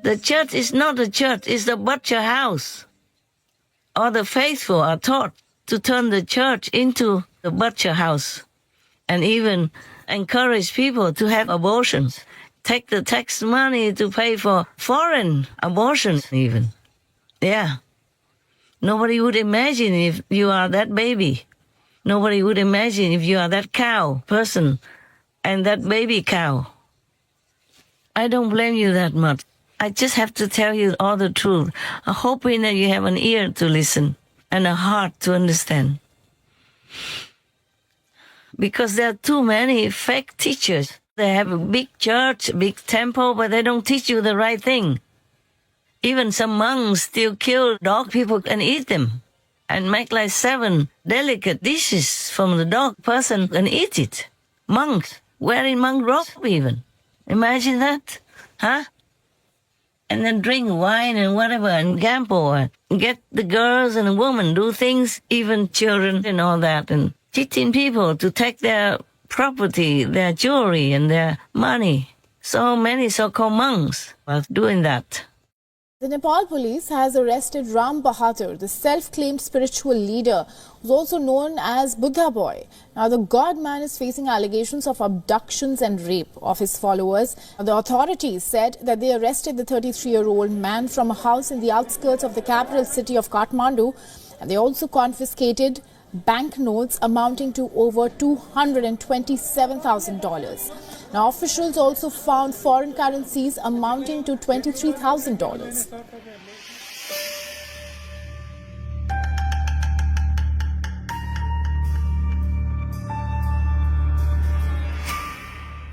The church is not a church, it's a butcher house. All the faithful are taught to turn the church into a butcher house and even encourage people to have abortions. Take the tax money to pay for foreign abortions even. Yeah. Nobody would imagine if you are that baby. Nobody would imagine if you are that cow person and that baby cow. I don't blame you that much. I just have to tell you all the truth, hoping that you have an ear to listen and a heart to understand. Because there are too many fake teachers. They have a big church, a big temple, but they don't teach you the right thing. Even some monks still kill dog people and eat them and make like 7 delicate dishes from the dog person and eat it. Monks, wearing monk robe even. Imagine that, huh? And then drink wine and whatever and gamble and get the girls and the women do things, even children and all that, and cheating people to take their property, their jewelry and their money. So many so-called monks are doing that. The Nepal police has arrested Ram Bahadur, the self-claimed spiritual leader, who's also known as Buddha Boy. Now, the God man is facing allegations of abductions and rape of his followers. The authorities said that they arrested the 33-year-old man from a house in the outskirts of the capital city of Kathmandu, and they also confiscated banknotes amounting to over $227,000. Now, officials also found foreign currencies amounting to $23,000.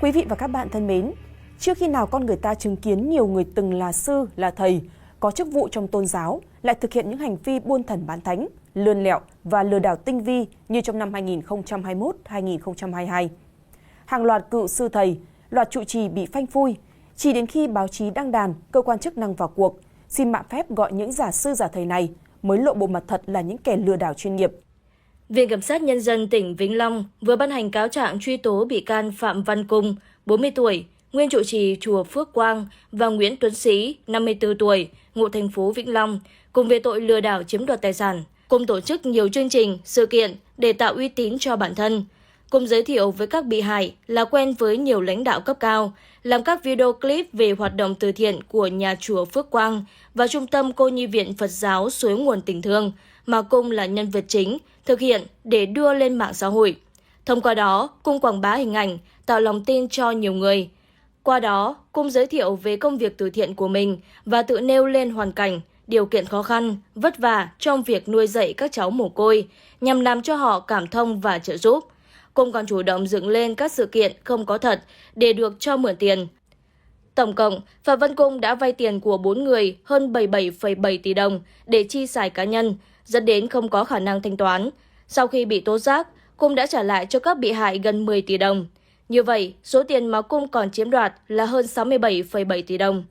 Quý vị và các bạn thân mến, chưa khi nào con người ta chứng kiến nhiều người từng là sư, là thầy, có chức vụ trong tôn giáo lại thực hiện những hành vi buôn thần bán thánh, lươn lẹo và lừa đảo tinh vi như trong năm 2021-2022. Hàng loạt cựu sư thầy, loạt trụ trì bị phanh phui, chỉ đến khi báo chí đăng đàn, cơ quan chức năng vào cuộc, xin mạn phép gọi những giả sư giả thầy này mới lộ bộ mặt thật là những kẻ lừa đảo chuyên nghiệp. Viện Kiểm sát Nhân dân tỉnh Vĩnh Long vừa ban hành cáo trạng truy tố bị can Phạm Văn Cung, 40 tuổi, nguyên trụ trì chùa Phước Quang và Nguyễn Tuấn Sĩ, 54 tuổi, ngụ thành phố Vĩnh Long, cùng về tội lừa đảo chiếm đoạt tài sản, cùng tổ chức nhiều chương trình, sự kiện để tạo uy tín cho bản thân, cùng giới thiệu với các bị hại là quen với nhiều lãnh đạo cấp cao, làm các video clip về hoạt động từ thiện của nhà chùa Phước Quang và Trung tâm Cô nhi viện Phật giáo Suối Nguồn Tình Thương, mà Cung là nhân vật chính, thực hiện để đưa lên mạng xã hội. Thông qua đó, Cung quảng bá hình ảnh, tạo lòng tin cho nhiều người. Qua đó, Cung giới thiệu về công việc từ thiện của mình và tự nêu lên hoàn cảnh, điều kiện khó khăn, vất vả trong việc nuôi dạy các cháu mồ côi, nhằm làm cho họ cảm thông và trợ giúp. Cung còn chủ động dựng lên các sự kiện không có thật để được cho mượn tiền. Tổng cộng, Phạm Văn Cung đã vay tiền của 4 người hơn 77,7 tỷ đồng để chi xài cá nhân, dẫn đến không có khả năng thanh toán. Sau khi bị tố giác, Cung đã trả lại cho các bị hại gần 10 tỷ đồng. Như vậy, số tiền mà Cung còn chiếm đoạt là hơn 67,7 tỷ đồng.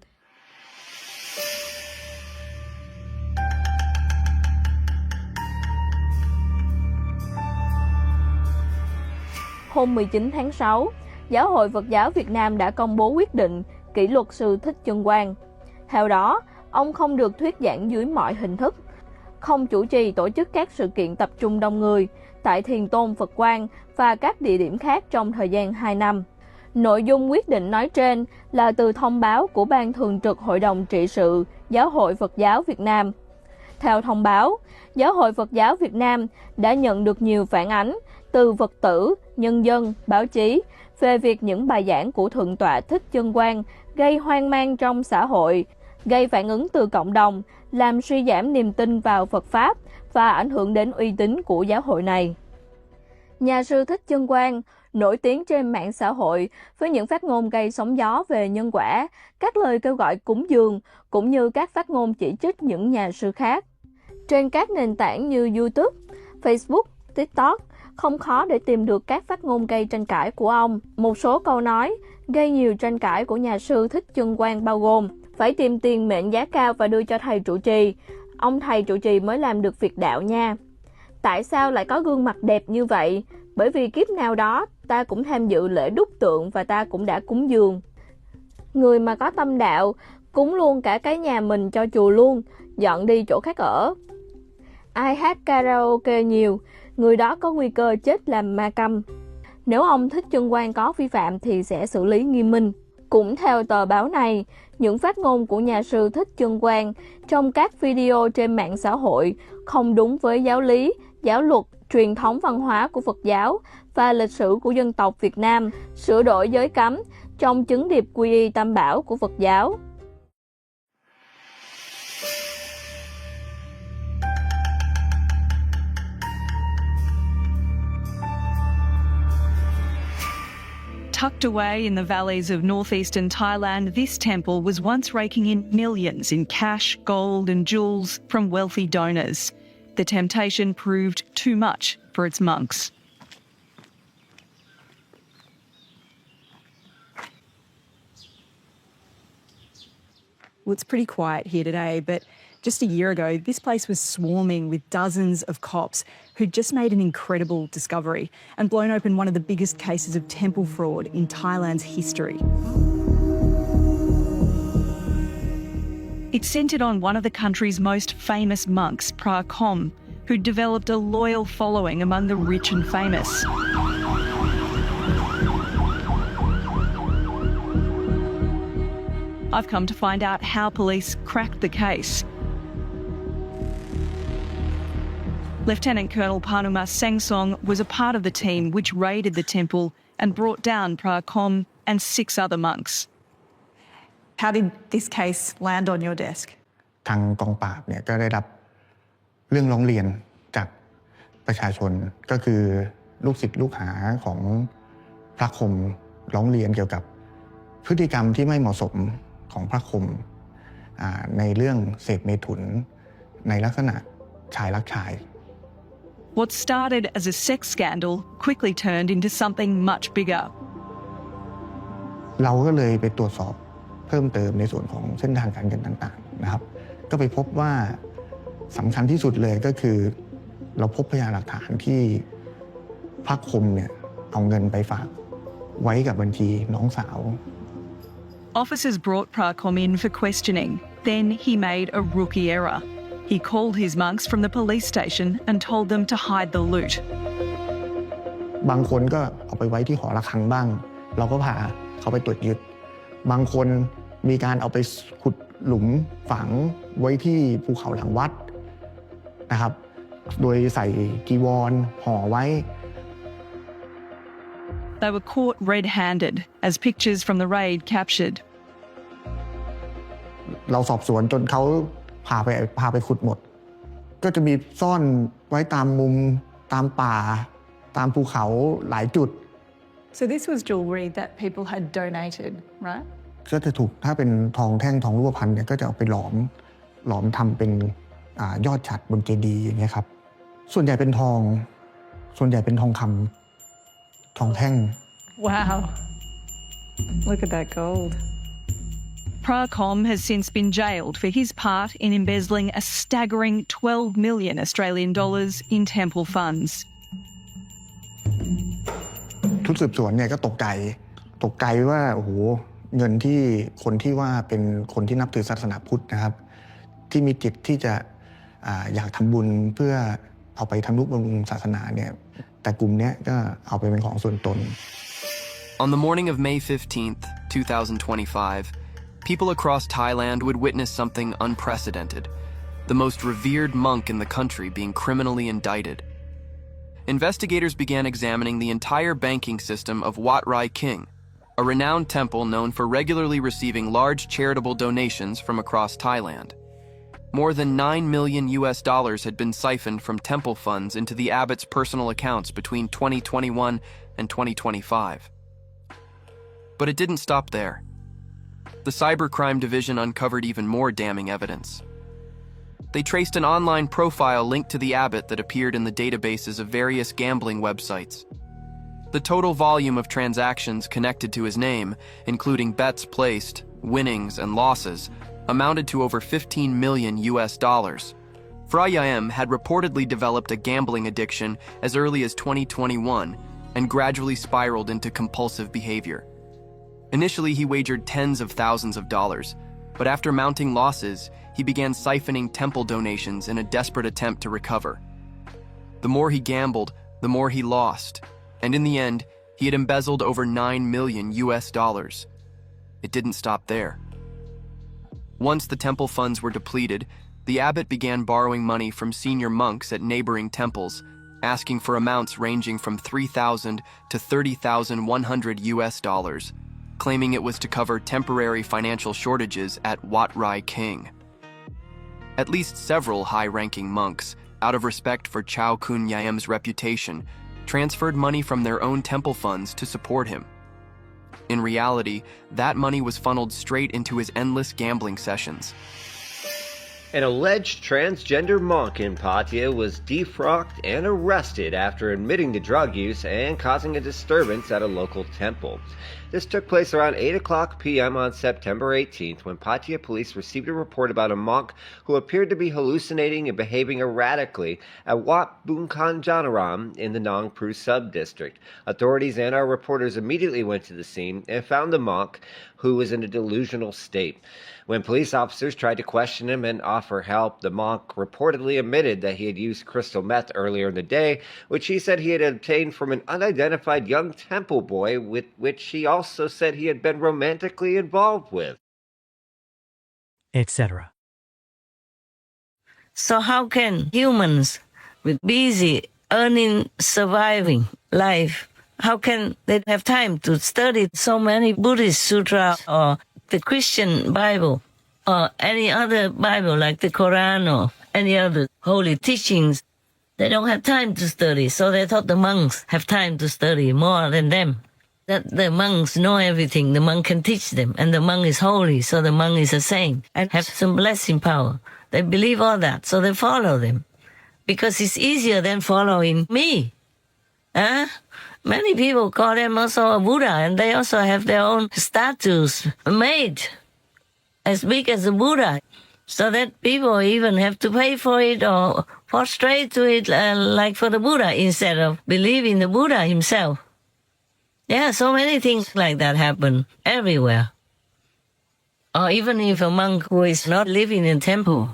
Hôm 19 tháng 6, Giáo hội Phật giáo Việt Nam đã công bố quyết định kỷ luật sư Thích Chân Quang. Theo đó, ông không được thuyết giảng dưới mọi hình thức, không chủ trì tổ chức các sự kiện tập trung đông người tại Thiền Tôn Phật Quang và các địa điểm khác trong thời gian 2 năm. Nội dung quyết định nói trên là từ thông báo của Ban Thường trực Hội đồng Trị sự Giáo hội Phật giáo Việt Nam. Theo thông báo, Giáo hội Phật giáo Việt Nam đã nhận được nhiều phản ánh từ Phật tử, nhân dân, báo chí về việc những bài giảng của Thượng tọa Thích Chân Quang gây hoang mang trong xã hội, gây phản ứng từ cộng đồng, làm suy giảm niềm tin vào Phật Pháp và ảnh hưởng đến uy tín của giáo hội này. Nhà sư Thích Chân Quang nổi tiếng trên mạng xã hội với những phát ngôn gây sóng gió về nhân quả, các lời kêu gọi cúng dường, cũng như các phát ngôn chỉ trích những nhà sư khác. Trên các nền tảng như YouTube, Facebook, TikTok, không khó để tìm được các phát ngôn gây tranh cãi của ông. Một số câu nói gây nhiều tranh cãi của nhà sư Thích Chân Quang bao gồm: phải tìm tiền mệnh giá cao và đưa cho thầy trụ trì, ông thầy trụ trì mới làm được việc đạo nha. Tại sao lại có gương mặt đẹp như vậy? Bởi vì kiếp nào đó ta cũng tham dự lễ đúc tượng và ta cũng đã cúng dường. Người mà có tâm đạo cúng luôn cả cái nhà mình cho chùa luôn, dọn đi chỗ khác ở. Ai hát karaoke nhiều, người đó có nguy cơ chết làm ma câm. Nếu ông Thích Chân Quang có vi phạm thì sẽ xử lý nghiêm minh. Cũng theo tờ báo này, những phát ngôn của nhà sư Thích Chân Quang trong các video trên mạng xã hội không đúng với giáo lý, giáo luật, truyền thống văn hóa của Phật giáo và lịch sử của dân tộc Việt Nam, sửa đổi giới cấm trong chứng điệp quy y tam bảo của Phật giáo. Tucked away in the valleys of northeastern Thailand, this temple was once raking in millions in cash, gold and jewels from wealthy donors. The temptation proved too much for its monks. Well, it's pretty quiet here today, but just a year ago, this place was swarming with dozens of cops who'd just made an incredible discovery and blown open one of the biggest cases of temple fraud in Thailand's history. It centred on one of the country's most famous monks, Pra Kom, who'd developed a loyal following among the rich and famous. I've come to find out how police cracked the case. Lieutenant Colonel Panuma Sangsong was a part of the team which raided the temple and brought down Pra Kom and 6 other monks. How did this case land on your desk? ทางกองปราบเนี่ยก็ได้รับเรื่องร้องเรียนจากประชาชนก็คือลูกศิษย์ลูกหาของพระคมร้องเรียนเกี่ยวกับพฤติกรรมที่ไม่เหมาะสมของพระคมในเรื่องเสพเมถุนในลักษณะชายรักชาย What started as a sex scandal quickly turned into something much bigger. เราก็เลยไปตรวจสอบเพิ่มเติมในส่วนของเส้นทางการเงินต่างๆนะครับก็ไปพบว่าสำคัญที่สุดเลยก็คือเราพบพยานหลักฐานที่พระคมเนี่ยเอาเงินไปฝากไว้กับบัญชีน้องสาว Officers brought Pra Kom in for questioning. Then he made a rookie error. He called his monks from the police station and told them to hide the loot. บางคนก็เอาไปไว้ที่หอระฆังบ้างเราก็พาเขาไปตรวจยึดบางคนมีการเอาไปขุดหลุมฝังไว้ที่ภูเขาหลังวัดนะครับโดยใส่กีวรห่อไว้ They were caught red-handed, as pictures from the raid captured. เราสอบสวนจนเขาพาไปขุดหมดก็จะมีซ่อนไว้ตามมุมตามป่าตามภูเขาหลายจุด So this was jewellery that people had donated, right? ก็จะถูกถ้าเป็นทองแท่งทองรูปพรรณเนี่ยก็จะเอาไปหลอมทำเป็นยอดฉัตรบนเจดีย์อย่างเงี้ยครับส่วนใหญ่เป็นทองส่วนใหญ่เป็นทองคำทองแท่ง Wow. Look at that gold. Pra Kom has since been jailed for his part in embezzling a staggering 12 million Australian dollars in temple funds. ทุกสืบสวนเนี่ยก็ตกใจว่าโอ้โหเงินที่คนที่ว่าเป็นคนที่นับถือศาสนาพุทธนะครับที่มีจิตที่จะอยากทำบุญเพื่อเอาไปทำนุบำรุงศาสนาเนี่ยแต่กลุ่มเนี้ยก็เอาไปเป็นของส่วนตน On the morning of May 15th, 2025, people across Thailand would witness something unprecedented, the most revered monk in the country being criminally indicted. Investigators began examining the entire banking system of Wat Rai King, a renowned temple known for regularly receiving large charitable donations from across Thailand. More than $9 million had been siphoned from temple funds into the abbot's personal accounts between 2021 and 2025. But it didn't stop there. The Cybercrime Division uncovered even more damning evidence. They traced an online profile linked to the abbot that appeared in the databases of various gambling websites. The total volume of transactions connected to his name, including bets placed, winnings, and losses, amounted to over $15 million. Fra Yaem had reportedly developed a gambling addiction as early as 2021 and gradually spiraled into compulsive behavior. Initially, he wagered tens of thousands of dollars, But after mounting losses, he began siphoning temple donations in a desperate attempt to recover. The more he gambled, the more he lost, and in the end, he had embezzled over $9 million US. It didn't stop there. Once the temple funds were depleted, the abbot began borrowing money from senior monks at neighboring temples, asking for amounts ranging from $3,000 to $30,100 US, claiming it was to cover temporary financial shortages at Wat Rai King. At least several high-ranking monks, out of respect for Chow Kun Yam's reputation, transferred money from their own temple funds to support him. In reality, that money was funneled straight into his endless gambling sessions. An alleged transgender monk in Pattaya was defrocked and arrested after admitting to drug use and causing a disturbance at a local temple. This took place around 8 p.m. on September 18th when Pattaya police received a report about a monk who appeared to be hallucinating and behaving erratically at Wat Bungkan Janaram in the Nong Pru sub-district. Authorities and our reporters immediately went to the scene and found the monk, who was in a delusional state. When police officers tried to question him and offer help, the monk reportedly admitted that he had used crystal meth earlier in the day, which he said he had obtained from an unidentified young temple boy with which he also said he had been romantically involved with, etc. So how can humans with busy earning, surviving life, how can they have time to study so many Buddhist sutras or the Christian Bible or any other Bible like the Quran or any other holy teachings? They don't have time to study, so they thought the monks have time to study more than them. That the monks know everything, the monk can teach them, and the monk is holy, so the monk is a saint and have some blessing power. They believe all that, so they follow them. Because it's easier than following me. Huh? Many people call them also a Buddha, and they also have their own statues made as big as the Buddha, so that people even have to pay for it or prostrate to it like for the Buddha instead of believing the Buddha himself. Yeah, so many things like that happen everywhere. Or even if a monk who is not living in a temple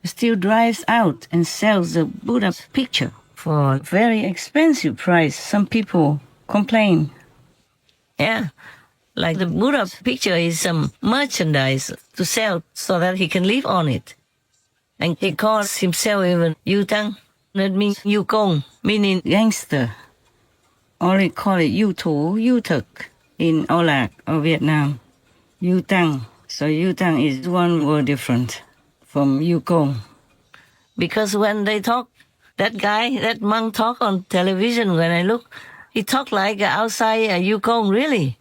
still drives out and sells the Buddha picture for a very expensive price, some people complain. Yeah, like the Buddha picture is some merchandise to sell so that he can live on it. And he calls himself even Yu Tang, that means Yu Kong, meaning gangster. Or they call it Yu Tu, Yu Thực in Olac or Vietnam. Yu Tang. So Yu Tang is one word different from Yu Kong. Because when they talk, that monk talk on television, when I look, he talk like outside Yu Kong, really.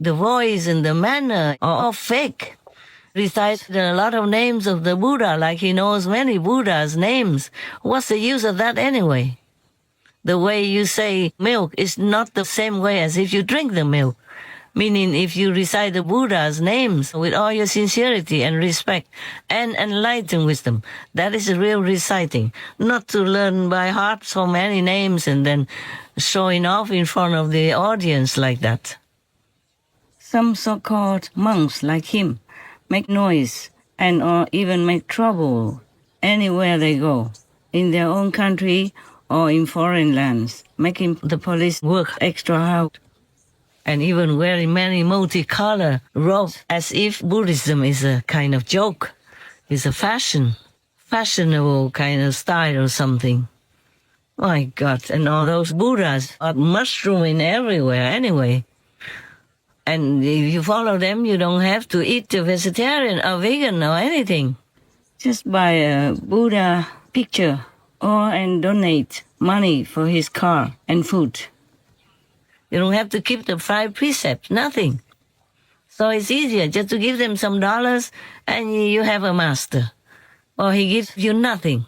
The voice and the manner are all fake. Recited a lot of names of the Buddha, like he knows many Buddhas' names. What's the use of that anyway? The way you say milk is not the same way as if you drink the milk. Meaning if you recite the Buddha's names with all your sincerity and respect and enlightened wisdom, that is real reciting. Not to learn by heart so many names and then showing off in front of the audience like that. Some so-called monks like him make noise and or even make trouble anywhere they go, in their own country or in foreign lands, making the police work extra hard. And even wearing many multicolor robes as if Buddhism is a kind of joke. It's a fashionable kind of style or something. My God, and all those Buddhas are mushrooming everywhere anyway. And if you follow them, you don't have to eat a vegetarian or vegan or anything. Just buy a Buddha picture and donate money for his car and food. You don't have to keep the 5 precepts, nothing. So it's easier just to give them some dollars and you have a master. Or he gives you nothing.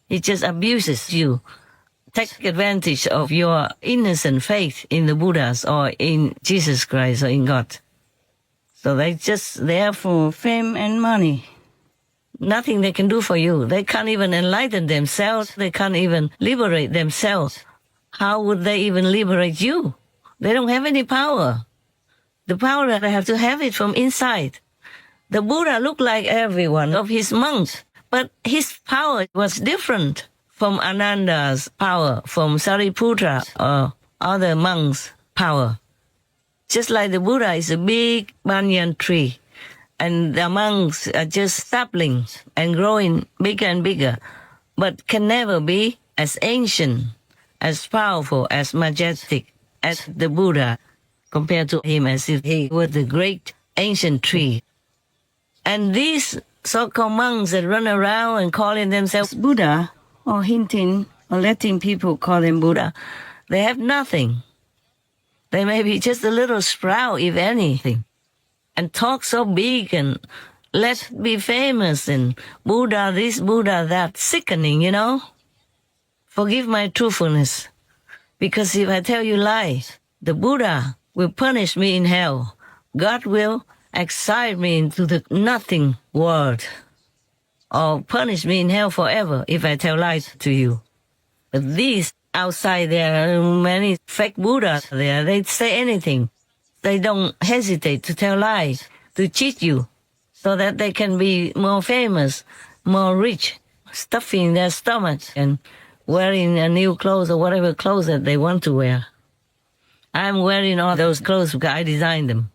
He just abuses you. Take advantage of your innocent faith in the Buddhas or in Jesus Christ or in God. So they're just there for fame and money. Nothing they can do for you. They can't even enlighten themselves. They can't even liberate themselves. How would they even liberate you? They don't have any power. The power, they have to have it from inside. The Buddha looked like every one of his monks, but his power was different from Ananda's power, from Sariputta or other monks' power. Just like the Buddha is a big banyan tree, and the monks are just saplings and growing bigger and bigger, but can never be as ancient, as powerful, as majestic as the Buddha, compared to him as if he were the great ancient tree. And these so-called monks that run around and calling themselves Buddha, or hinting or letting people call them Buddha, they have nothing. They may be just a little sprout, if anything, and talk so big and let's be famous and Buddha this, Buddha that. Sickening, you know? Forgive my truthfulness, because if I tell you lies, the Buddha will punish me in hell. God will exile me into the nothing world, or punish me in hell forever if I tell lies to you. But these outside, there are many fake Buddhas there. They say anything. They don't hesitate to tell lies, to cheat you, so that they can be more famous, more rich, stuffing their stomachs and wearing a new clothes or whatever clothes that they want to wear. I'm wearing all those clothes because I designed them,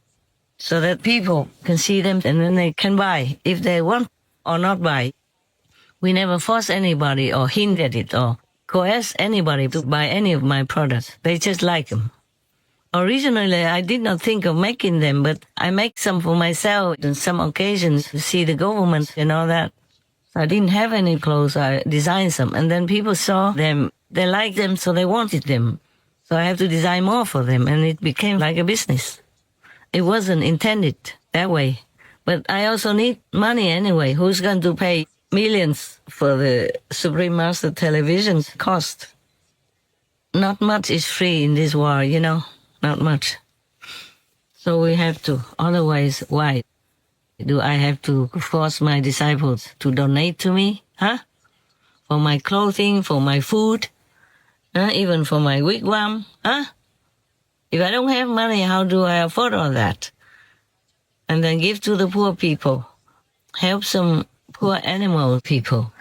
so that people can see them and then they can buy if they want or not buy. We never force anybody or hint at it or coerce anybody to buy any of my products. They just like them. Originally, I did not think of making them, but I make some for myself on some occasions to see the government and all that. So I didn't have any clothes. I designed some, and then people saw them. They liked them, so they wanted them. So I have to design more for them, and it became like a business. It wasn't intended that way. But I also need money anyway. Who's going to pay millions for the Supreme Master Television cost? Not much is free in this war, you know, not much. So we have to, otherwise why do I have to force my disciples to donate to me, huh? For my clothing, for my food, even for my wigwam, huh? If I don't have money, how do I afford all that? And then give to the poor people, help some poor animal people,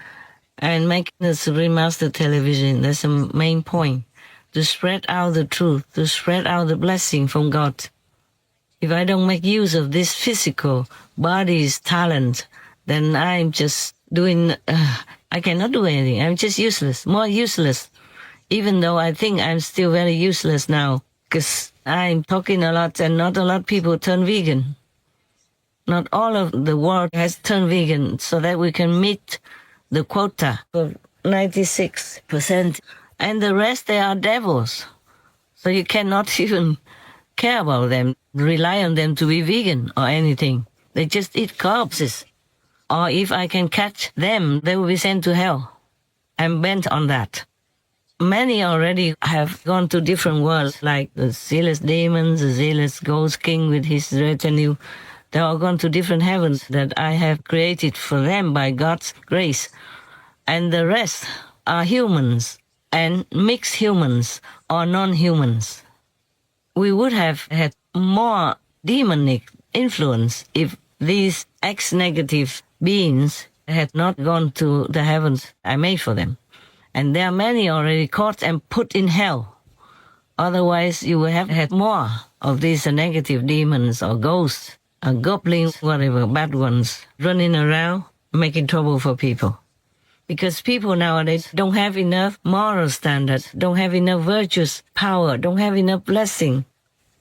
and make the Supreme Master Television. That's the main point, to spread out the truth, to spread out the blessing from God. If I don't make use of this physical body's talent, then I'm just doing, I cannot do anything. I'm just useless, more useless, even though I think I'm still very useless now, because I'm talking a lot and not a lot of people turn vegan. Not all of the world has turned vegan so that we can meet the quota of 96%. And the rest, they are devils. So you cannot even care about them, rely on them to be vegan or anything. They just eat corpses. Or if I can catch them, they will be sent to hell. I'm bent on that. Many already have gone to different worlds, like the zealous demons, the zealous ghost king with his retinue. They all gone to different heavens that I have created for them by God's grace. And the rest are humans and mixed humans or non-humans. We would have had more demonic influence if these ex-negative beings had not gone to the heavens I made for them. And there are many already caught and put in hell. Otherwise, you would have had more of these negative demons or ghosts, or goblins, whatever, bad ones, running around, making trouble for people. Because people nowadays don't have enough moral standards, don't have enough virtuous power, don't have enough blessing.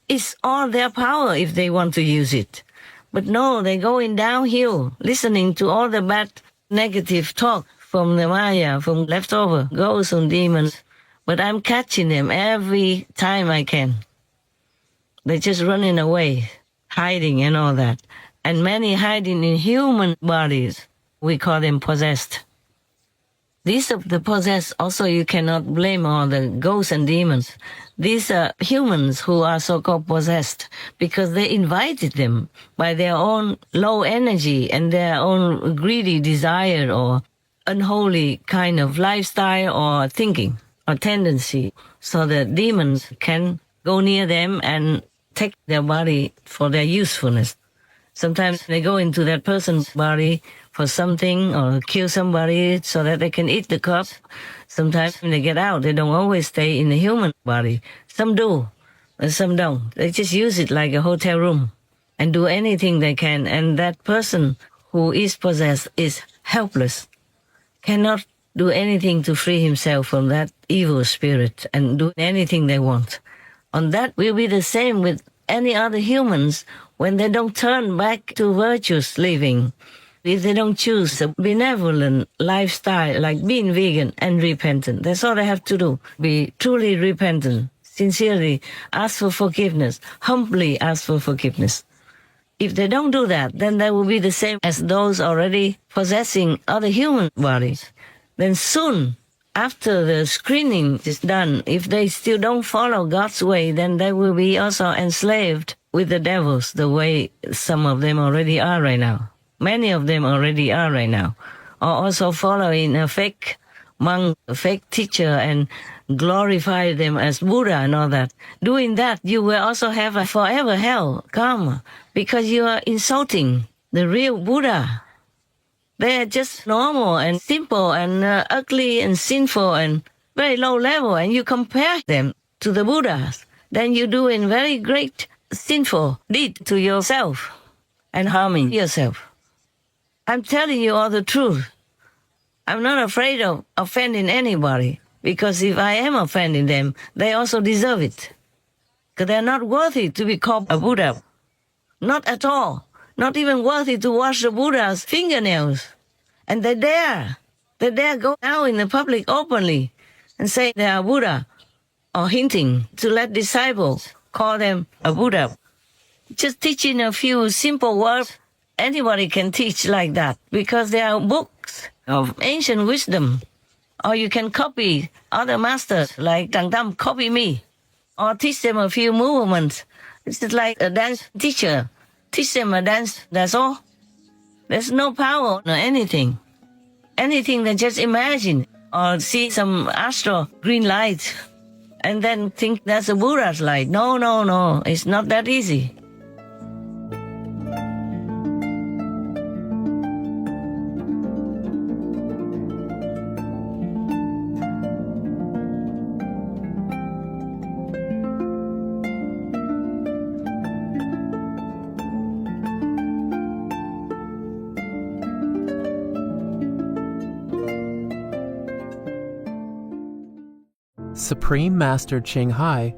It's all their power if they want to use it. But no, they're going downhill, listening to all the bad negative talk from the Maya, from leftover ghosts and demons. But I'm catching them every time I can. They're just running away, hiding and all that. And many hiding in human bodies. We call them possessed. These are the possessed. Also, you cannot blame all the ghosts and demons. These are humans who are so-called possessed because they invited them by their own low energy and their own greedy desire or unholy kind of lifestyle or thinking or tendency. So the demons can go near them and take their body for their usefulness. Sometimes they go into that person's body for something or kill somebody so that they can eat the corpse. Sometimes when they get out, they don't always stay in the human body. Some do, and some don't. They just use it like a hotel room and do anything they can. And that person who is possessed is helpless, cannot do anything to free himself from that evil spirit and do anything they want. And that will be the same with any other humans when they don't turn back to virtuous living. If they don't choose a benevolent lifestyle like being vegan and repentant, that's all they have to do. Be truly repentant, sincerely ask for forgiveness, humbly ask for forgiveness. If they don't do that, then they will be the same as those already possessing other human bodies. Then soon, after the screening is done, if they still don't follow God's way, then they will be also enslaved with the devils, the way some of them already are right now. Many of them already are right now. Or also following a fake monk, a fake teacher, and glorify them as Buddha and all that. Doing that, you will also have a forever hell karma, because you are insulting the real Buddha. They are just normal and simple and ugly and sinful and very low level, and you compare them to the Buddhas. Then you're doing very great sinful deed to yourself and harming yourself. I'm telling you all the truth. I'm not afraid of offending anybody, because if I am offending them, they also deserve it. Because they're not worthy to be called a Buddha. Not at all. Not even worthy to wash the Buddha's fingernails. And they dare go out in the public openly and say they are Buddha, or hinting to let disciples call them a Buddha. Just teaching a few simple words, anybody can teach like that, because there are books of ancient wisdom. Or you can copy other masters, like Tang Tam, copy me. Or teach them a few movements. It's just like a dance teacher. Teach them a dance, that's all. There's no power or anything. Anything they just imagine or see some astral green light and then think that's a Buddha's light. No, it's not that easy. Supreme Master Ching Hai